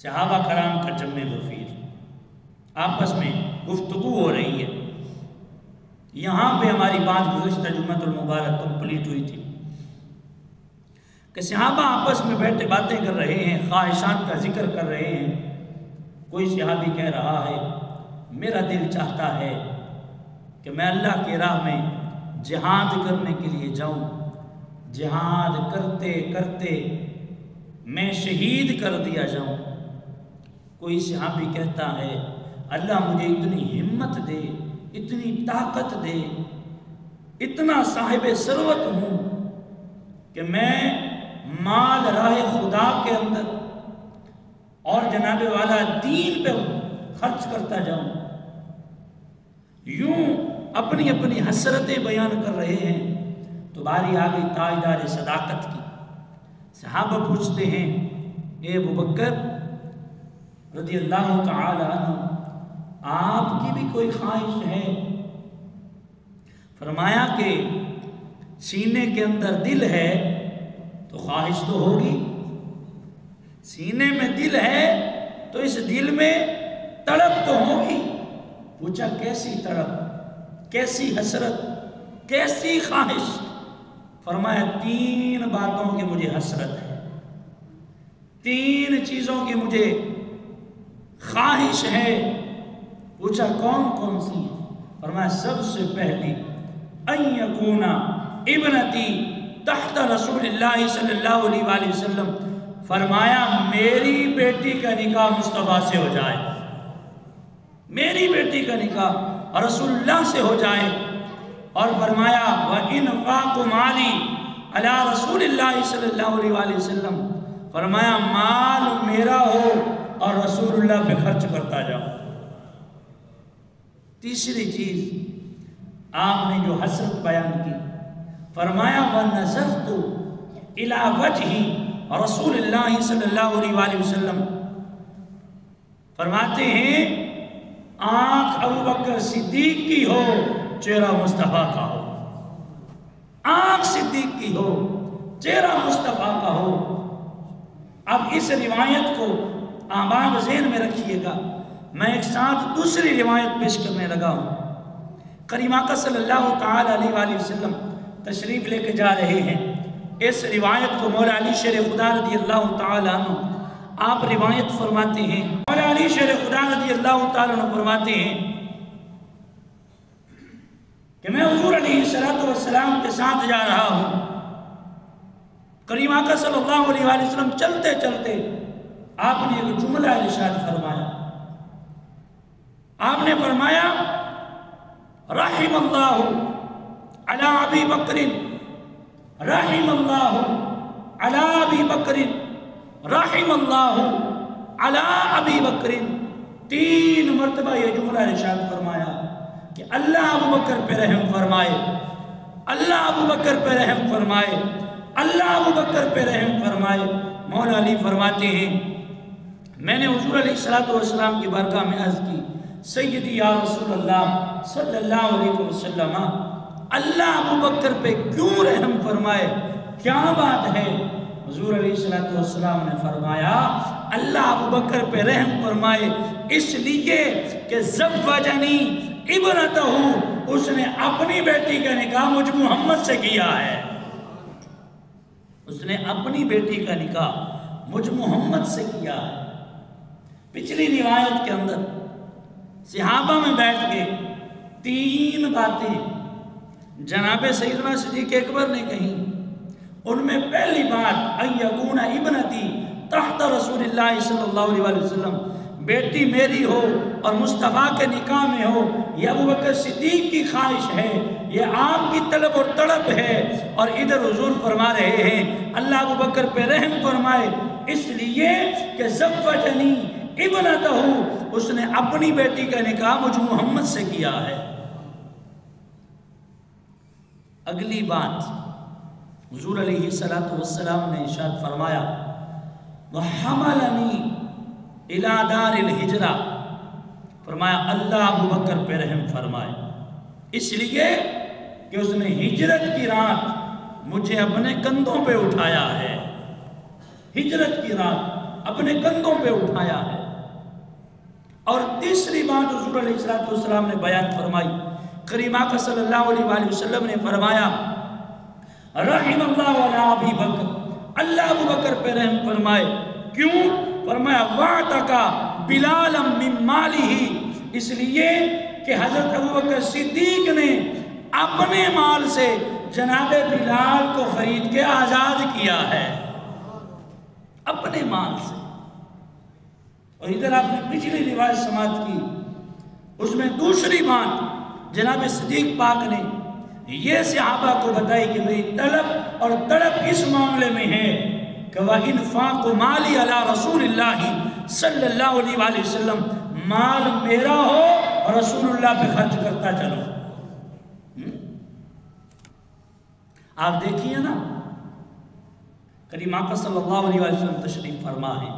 صحابہ کرام کا جمع غفیر، آپس میں گفتگو ہو رہی ہے۔ یہاں پہ ہماری بات گزشتہ جمعۃ المبارک کمپلیٹ ہوئی تھی کہ صحابہ آپس میں بیٹھے باتیں کر رہے ہیں، خواہشات کا ذکر کر رہے ہیں۔ کوئی صحابی کہہ رہا ہے میرا دل چاہتا ہے کہ میں اللہ کی راہ میں جہاد کرنے کے لیے جاؤں، جہاد کرتے کرتے میں شہید کر دیا جاؤں۔ کوئی صحابی کہتا ہے اللہ مجھے اتنی ہمت دے، اتنی طاقت دے، اتنا صاحب ثروت ہوں کہ میں مال راہ خدا کے اندر اور جناب والا دین پہ خرچ کرتا جاؤں۔ یوں اپنی اپنی حسرتیں بیان کر رہے ہیں تو باری آ گئی تاجدار صداقت کی۔ صحابہ پوچھتے ہیں اے ابو بکر رضی اللہ تعالی عنہ، آپ کی بھی کوئی خواہش ہے؟ فرمایا کہ سینے کے اندر دل ہے تو خواہش تو ہوگی، سینے میں دل ہے تو اس دل میں تڑپ تو ہوگی۔ پوچھا کیسی تڑپ، کیسی حسرت، کیسی خواہش؟ فرمایا 3 باتوں کی مجھے حسرت ہے، 3 چیزوں کی مجھے خواہش ہے۔ پوچھا کون کون سی؟ فرمایا سب سے پہلی ان یکون ابنتی تحت رسول اللہ صلی اللہ علیہ وآلہ وسلم، فرمایا میری بیٹی کا نکاح مصطفیٰ سے ہو جائے، میری بیٹی کا نکاح رسول اللہ سے ہو جائے۔ اور فرمایا وَإِنْفَاقُ مَالِي عَلَىٰ رسول اللہ صلی اللہ علیہ وآلہ وسلم، فرمایا مال میرا ہو اور رسول اللہ پہ خرچ کرتا جاؤ۔ تیسری چیز آپ نے جو حسرت بیان کی، فرمایا وَنَظَرْتُ إِلَىٰ وَجْهِ رسول اللہ صلی اللہ علیہ وآلہ وسلم، فرماتے ہیں آنکھ ابو بکر صدیق کی ہو، چہرہ مصطفیٰ کا ہو، آنکھ صدیق کی ہو، چہرہ مصطفیٰ کا ہو۔ اب اس روایت کو آباب ذہن میں رکھیے گا، میں ایک ساتھ دوسری روایت پیش کرنے لگا ہوں۔ کریم آقا صلی اللہ تعالی علیہ وآلہ وسلم تشریف لے کے جا رہے ہیں۔ اس روایت کو مولا علی شیر خدا رضی اللہ تعالی عنہ آپ روایت فرماتے ہیں، مولا علی شیر خدا رضی اللہ تعالی عنہ فرماتے ہیں کہ میں حضور علیہ السلام کے ساتھ جا رہا ہوں۔ کریم آقا صلی اللہ علیہ وآلہ وسلم چلتے چلتے آپ نے ایک جملہ ارشاد فرمایا، آپ نے فرمایا رحم اللہ علی ابی بکر، رحم اللہ علی ابی بکر، رحم اللہ علی ابی بکر۔ 3 مرتبہ یہ جملہ ارشاد فرمایا کہ اللہ ابو بکر پہ رحم فرمائے، اللہ ابو بکر پہ رحم فرمائے، اللہ ابو بکر پہ رحم فرمائے۔ مولا علی فرماتے ہیں میں نے حضور علیہ السلام کی بارگاہ میں عرض کی سیدی یا رسول اللہ صلی اللہ علیہ وسلم، اللہ ابو بکر پہ کیوں رحم فرمائے، کیا بات ہے؟ حضور علیہ السلام نے فرمایا اللہ ابو بکر پہ رحم فرمائے اس لیے کہ زوجنی ابنتہ، اس نے اپنی بیٹی کا نکاح مجھ محمد سے کیا ہے، اس نے اپنی بیٹی کا نکاح مجھ محمد سے کیا ہے۔ پچھلی روایت کے اندر صحابہ میں بیٹھ کے 3 باتیں جناب سیدنا صدیق اکبر نے کہیں، ان میں پہلی بات ان یکون ابنتی تحت رسول اللہ صلی اللہ علیہ وآلہ وسلم، بیٹی میری ہو اور مصطفیٰ کے نکاح میں ہو، یہ ابو بکر صدیق کی خواہش ہے، یہ آپ کی طلب اور تڑپ ہے۔ اور ادھر حضور فرما رہے ہیں اللہ ابو بکر پہ رحم فرمائے اس لیے کہ زوجنی ابنتہ، اس نے اپنی بیٹی کا نکاح مجھ محمد سے کیا ہے۔ اگلی بات حضور علیہ السلام نے ارشاد فرمایا وَحَمَلَنِي إِلَىٰ دَارِ الْحِجْرَةِ، فرمایا اللہ ابو بکر پہ رحم فرمائے اس لیے کہ اس نے ہجرت کی رات مجھے اپنے کندھوں پہ اٹھایا ہے، ہجرت کی رات اپنے کندھوں پہ اٹھایا ہے۔ اور تیسری بات حضور علیہ السلام نے بیان فرمائی، کریم آقا صلی اللہ علیہ وآلہ وسلم نے فرمایا رحم اللہ علی ابی بکر، اللہ ابو بکر پہ رحم فرمائے۔ کیوں؟ فرمایا وَاعْتَقَ بِلَالًا مِّن مَالِهِ، اس لیے کہ حضرت ابو بکر صدیق نے اپنے مال سے جناب بلال کو خرید کے آزاد کیا ہے، اپنے مال سے۔ اور ادھر آپ نے پچھلی روایت سماعت کی، اس میں دوسری بات جناب صدیق پاک نے یہ صحابہ کو بتائی کہ میری طلب اور تڑپ اس معاملے میں ہے کہ وَإِنْفَاقُ مَالِي عَلَى رَسُولِ اللَّهِ صلی اللہ علیہ وآلہ وسلم، مال میرا ہو اور رسول اللہ پہ خرچ کرتا چلو۔ آپ دیکھیے نا، کریم آقا صلی اللہ علیہ وآلہ وسلم تشریف فرما ہے،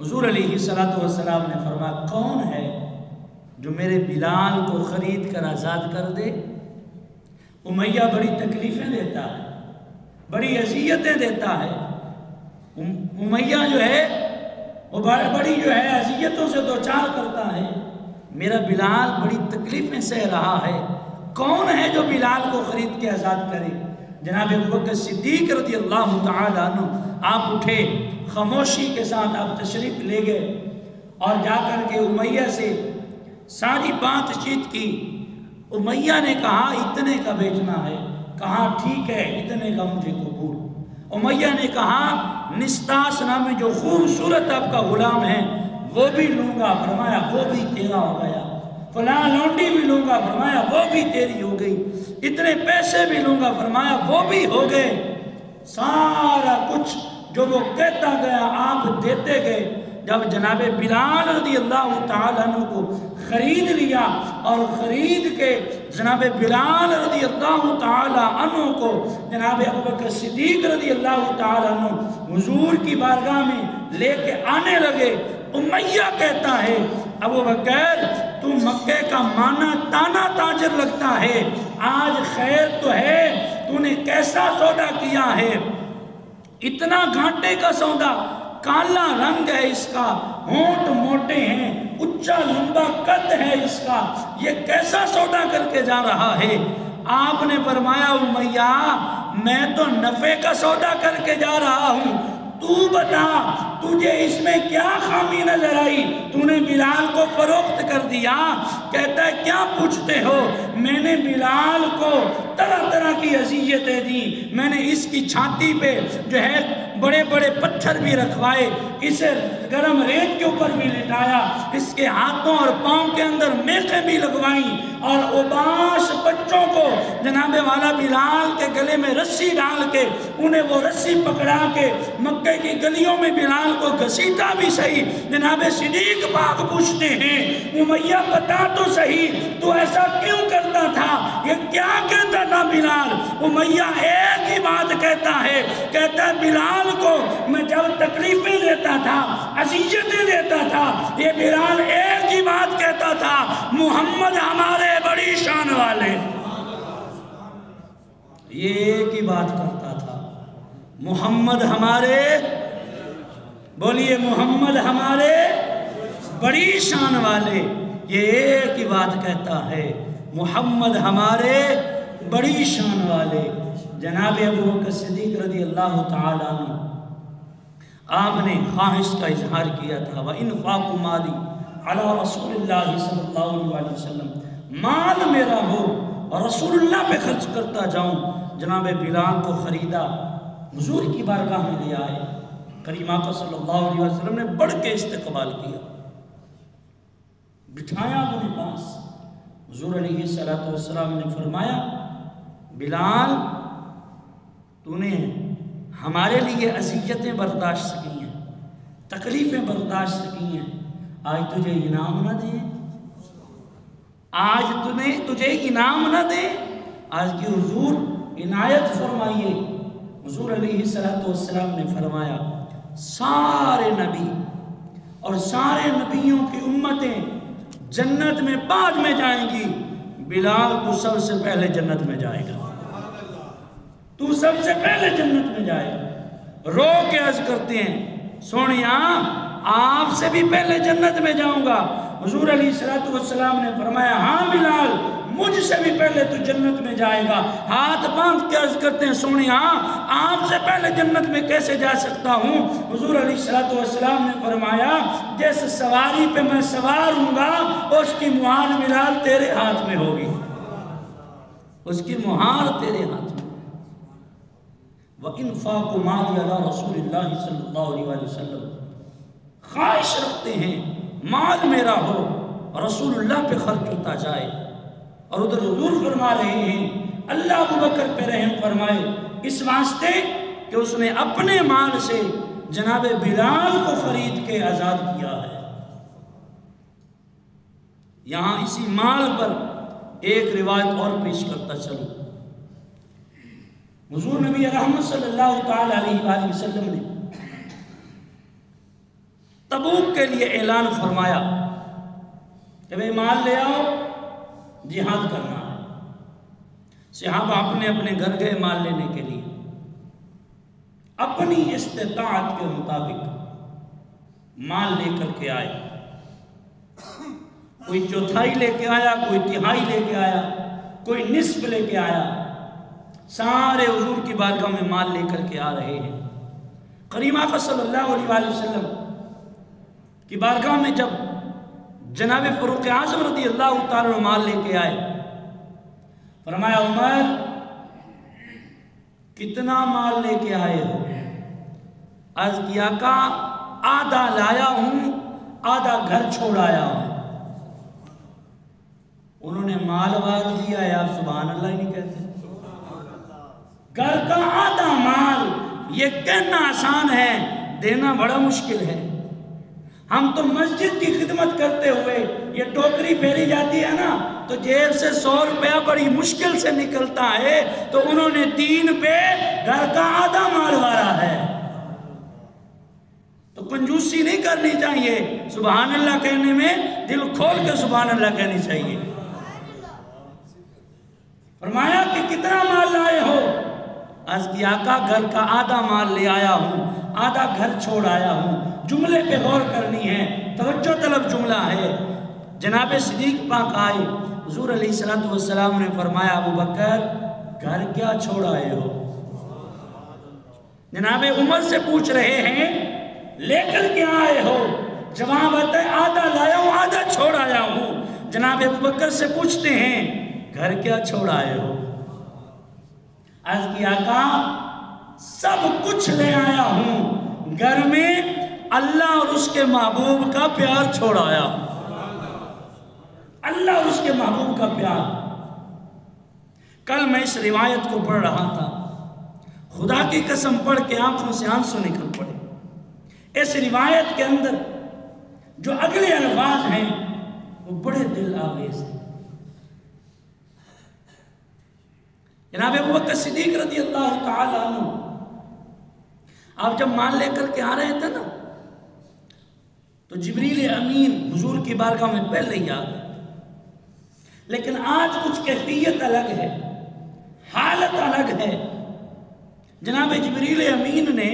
حضور علیہ السلام نے فرمایا کون ہے جو میرے بلال کو خرید کر آزاد کر دے؟ امیہ بڑی تکلیفیں دیتا ہے، بڑی اذیتیں دیتا ہے، امیہ جو ہے وہ بڑی جو ہے اذیتوں سے دوچار کرتا ہے، میرا بلال بڑی تکلیفیں سہ رہا ہے، کون ہے جو بلال کو خرید کے آزاد کرے؟ جناب ابوبکر صدیق رضی اللہ تعالیٰ عنہ آپ اٹھے، خاموشی کے ساتھ آپ تشریف لے گئے اور جا کر کے امیہ سے ساری بات چیت کی۔ امیہ نے کہا اتنے کا بیچنا ہے، کہا ٹھیک ہے اتنے کا مجھے قبول۔ امیہ نے کہا نستاس نامی جو خوبصورت آپ کا غلام ہے وہ بھی لوں گا، فرمایا وہ بھی تیرا ہو گیا، فلاں لونڈی بھی لوں گا، فرمایا وہ بھی تیری ہو گئی، اتنے پیسے بھی لوں گا، فرمایا وہ بھی ہو گئے۔ سارا کچھ جو وہ کہتا گیا آپ دیتے گئے۔ جب جناب بلال رضی اللہ تعالیٰ عنہ کو خرید لیا اور خرید کے جناب بلال رضی اللہ تعالیٰ عنہ کو جناب ابوبکر صدیق رضی اللہ تعالیٰ عنہ حضور کی بارگاہ میں لے کے آنے لگے، امیہ کہتا ہے ابوبکر تو مکے کا مانا تانا تاجر لگتا ہے، آج خیر تو ہے، تو نے کیسا سودا کیا ہے؟ اتنا گھاٹے کا سودا، کالا رنگ ہے اس کا، ہونٹ موٹے ہیں، اچھا لمبا قد ہے اس کا، یہ کیسا سودا کر کے جا رہا ہے؟ آپ نے فرمایا امیہ میں تو نفع کا سودا کر کے جا رہا ہوں، تو بتا تجھے اس میں کیا خامی نظر آئی؟ تو نے بلال کو فروخت کر دیا۔ کہتا ہے کیا پوچھتے ہو؟ میں نے بلال کو طرح طرح کی اذیتیں دی، میں نے اس کی چھاتی پہ جو ہے بڑے بڑے پتھر بھی رکھوائے، اسے گرم ریت کے اوپر بھی لٹایا، اس کے ہاتھوں اور پاؤں کے اندر میخیں بھی لگوائیں، اور اباس بچوں کو جناب والا بلال کے گلے میں رسی ڈال کے انہیں وہ رسی پکڑا کے مکے کی گلیوں میں بلال کو گھسیٹا بھی صحیح۔ جناب صدیق پاک پوچھتے ہیں امیہ بتا تو صحیح تو ایسا کیوں کرتا تھا؟ یہ کیا کہتا تھا بلال؟ امیہ ایک ہی بات کہتا ہے، کہتا ہے بلال کو میں جب تکلیفیں دیتا تھا، اذیتیں دیتا تھا، یہ بلال ایک ہی بات کہتا تھا، محمد ہمارے بڑی شان والے۔ یہ ایک ہی بات کرتا تھا، محمد ہمارے، بولیے محمد ہمارے بڑی شان والے، یہ ایک ہی بات کہتا ہے، محمد ہمارے بڑی شان والے۔ جناب ابوبکر صدیق رضی اللہ تعالیٰ عنہ آپ نے خواہش کا اظہار کیا تھا، وَإِنْفَاقُ مَالِي عَلَى رَسُولِ اللَّهِ صلی اللہ علیہ وسلم، مال میرا ہو اور رسول اللہ پہ خرچ کرتا جاؤں۔ جناب بلال کو خریدا، حضور کی بارگاہ میں لے آئے، کریم آقا صلی اللہ علیہ وسلم نے بڑھ کے استقبال کیا، بٹھایا اپنے پاس۔ حضور علیہ السلام نے فرمایا بلال تو نے ہمارے لیے اذیتیں برداشت کی ہیں، تکلیفیں برداشت کی ہیں، آج تجھے انعام نہ دیں؟ آج تجھے انعام نہ دیں؟ آج کی حضور عنایت فرمائیے۔ حضور علیہ السلام نے فرمایا سارے نبی اور سارے نبیوں کی امتیں جنت میں بعد میں جائیں گی، بلال تو سب سے پہلے جنت میں جائے گا، تو سب سے پہلے جنت میں جائے گا۔ رو کے عرض کرتے ہیں سونیا آپ سے بھی پہلے جنت میں جاؤں گا۔ حضور علیہ السلام نے فرمایا ہاں بلال مجھ سے بھی پہلے تو جنت میں جائے گا۔ ہاتھ باندھ کے عرض کرتے ہیں سونیا آپ سے پہلے جنت میں کیسے جا سکتا ہوں؟ حضور علیہ السلام نے فرمایا جس سواری پہ میں سوار ہوں گا اس کی مہار بلال تیرے ہاتھ میں ہوگی، اس کی مہار تیرے ہاتھ میں۔ وَإِنفَاقُ مَالِ عَلَى رَسُولِ اللَّهِ صلی اللہ علیہ وسلم، خواہش رکھتے ہیں مال میرا ہو رسول اللہ پہ خرچ ہوتا جائے، اور ادھر حضور فرما رہے ہیں اللہ ابو بکر پہ رحم فرمائے اس واسطے کہ اس نے اپنے مال سے جناب بلال کو خرید کے آزاد کیا ہے۔ یہاں اسی مال پر ایک روایت اور پیش کرتا چلوں۔ حضور نبی رحمت صلی اللہ تعالی علیہ وآلہ وسلم نے تبوک کے لیے اعلان فرمایا کہ بھئی مال لے آؤ جہاد کرنا ہے۔ صحابہ اپنے اپنے گھر گئے مال لینے کے لیے، اپنی استطاعت کے مطابق مال لے کر کے آئے۔ کوئی چوتھائی لے کے آیا، کوئی تہائی لے کے آیا، کوئی نصف لے کے آیا، سارے حضور کی بارگاہ میں مال لے کر کے آ رہے ہیں۔ کریم آقا صلی اللہ علیہ وآلہ وسلم کی بارگاہ میں جب جناب فاروق اعظم رضی اللہ تعالیٰ عنہ مال لے کے آئے، فرمایا عمر کتنا مال لے کے آئے ہو؟ عرض کیا آقا آدھا لایا ہوں آدھا گھر چھوڑ آیا ہوں۔ انہوں نے مال وار دیا ہے، آپ سبحان اللہ ہی نہیں کہتے؟ گھر کا آدھا مال، یہ کہنا آسان ہے، دینا بڑا مشکل ہے۔ ہم تو مسجد کی خدمت کرتے ہوئے یہ ٹوکری پھیری جاتی ہے نا تو جیب سے 100 روپیہ بڑی مشکل سے نکلتا ہے، تو انہوں نے 3 پہ گھر کا آدھا مال وارا ہے۔ تو کنجوسی نہیں کرنی چاہیے، سبحان اللہ کہنے میں دل کھول کے سبحان اللہ کہنی چاہیے۔ فرمایا کہ کتنا مال لائے ہو؟ عرض کیا آقا گھر کا آدھا مال لے آیا ہوں آدھا گھر چھوڑ آیا ہوں۔ جملے پہ غور کرنی ہے، توجہ طلب جملہ ہے۔ جناب صدیق پاک آئے، حضور علیہ السلام نے فرمایا ابو بکر گھر کیا چھوڑ آئے ہو؟ جناب عمر سے پوچھ رہے ہیں لے کر کیا آئے ہو؟ جواب آتا ہے آدھا لایا ہوں آدھا چھوڑ آیا ہوں۔ جناب ابو بکر سے پوچھتے ہیں گھر کیا چھوڑ آئے ہو؟ عرض کیا آقا سب کچھ لے آیا ہوں، گھر میں اللہ اور اس کے محبوب کا پیار چھوڑ آیا۔ اللہ اور اس کے محبوب کا پیار۔ کل میں اس روایت کو پڑھ رہا تھا، خدا کی قسم پڑھ کے آنکھوں سے آنسو نکل پڑے۔ اس روایت کے اندر جو اگلے الفاظ ہیں وہ بڑے دل آویز ہیں۔ جناب ابو بکر صدیق رضی اللہ تعالیٰ عنہ آپ جب مال لے کر کے آ رہے تھے نا تو جبریل امین حضور کی بارگاہ میں پہلے ہی آ گئے، لیکن آج کچھ کیفیت الگ ہے، حالت الگ ہے۔ جناب جبریل امین نے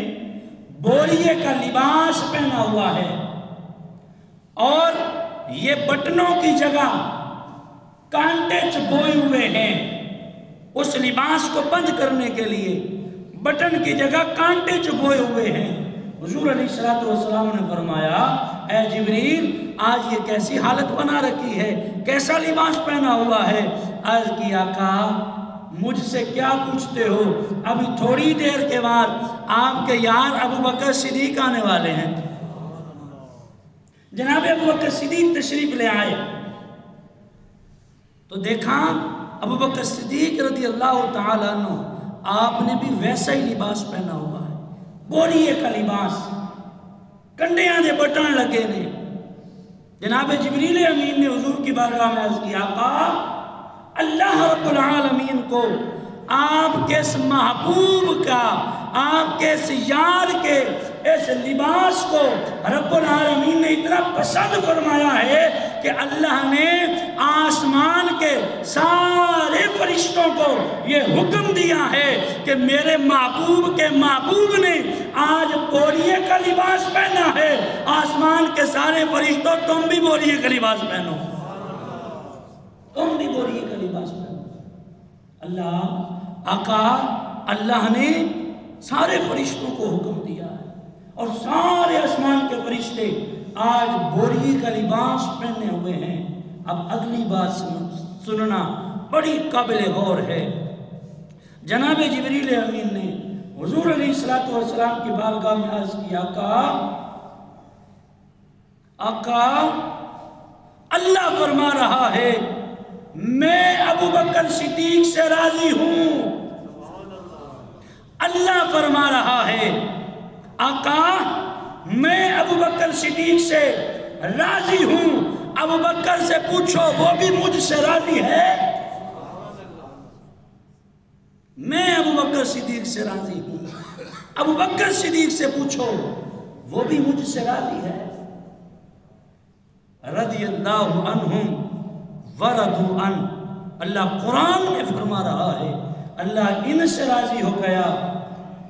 بوریے کا لباس پہنا ہوا ہے اور یہ بٹنوں کی جگہ کانٹے چبھوئے ہوئے ہیں۔ اس لباس کو بند کرنے کے لیے بٹن کی جگہ کانٹے چبھوئے ہوئے ہیں۔ حضور علیہ السلام نے فرمایا اے جبریل آج یہ کیسی حالت بنا رکھی ہے، کیسا لباس پہنا ہوا ہے؟ عرض کی آقا مجھ سے کیا پوچھتے ہو؟ ابھی تھوڑی دیر کے بعد آپ کے یار ابو بکر صدیق آنے والے ہیں۔ جناب ابو بکر صدیق تشریف لے آئے تو دیکھا ابو بکر صدیق رضی اللہ تعالیٰ عنہ آپ نے بھی ویسا ہی لباس پہنا ہوا ہے، بوریے کا لباس، کنڈیاں دے بٹن لگے نے۔ جناب جبریل امین نے حضور کی بارگاہ میں عرض کیا آقا اللہ رب العالمین کو آپ کے اس محبوب کا، آپ کے اس یار کے اس لباس کو رب العالمین نے اتنا پسند فرمایا ہے کہ اللہ نے آسمان کے سارے فرشتوں کو یہ حکم دیا ہے کہ میرے محبوب کے محبوب نے آج بوریے کا لباس پہنا ہے، آسمان کے سارے فرشتوں تم بھی بوریے کا لباس پہنو، تم بھی بوریے کا لباس پہنو۔ اللہ آقا اللہ نے سارے فرشتوں کو حکم دیا ہے اور سارے آسمان کے فرشتے آج بوریے کا لباس پہنے ہوئے ہیں۔ اب اگلی بات سننا بڑی قابل غور ہے۔ جناب جبریل امین نے حضور علیہ السلام کی بارگاہ میں عرض کیا، آقا اللہ فرما رہا ہے میں ابو بکر صدیق سے راضی ہوں۔ اللہ فرما رہا ہے آقا میں ابو بکر صدیق سے راضی ہوں۔ ابو بکر سے پوچھو وہ بھی مجھ سے راضی ہے؟ میں ابو بکر صدیق سے راضی ہوں۔ ابو بکر صدیق سے پوچھو وہ بھی مجھ سے راضی ہے۔ رضی اللہ عنہم ورضوا عنہ، اللہ قرآن میں فرما رہا ہے اللہ ان سے راضی ہو گیا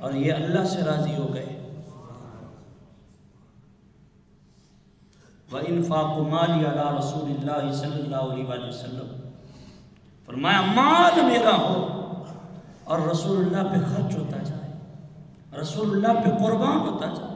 اور یہ اللہ سے راضی ہو گئے۔ وَإِنْفَاقُ مَالِي عَلَىٰ رَسُولِ اللَّهِ صلی اللہ علیہ وسلم، فرمایا مال میرا ہو اور رسول اللہ پہ خرچ ہوتا جائے، رسول اللہ پہ قربان ہوتا جائے۔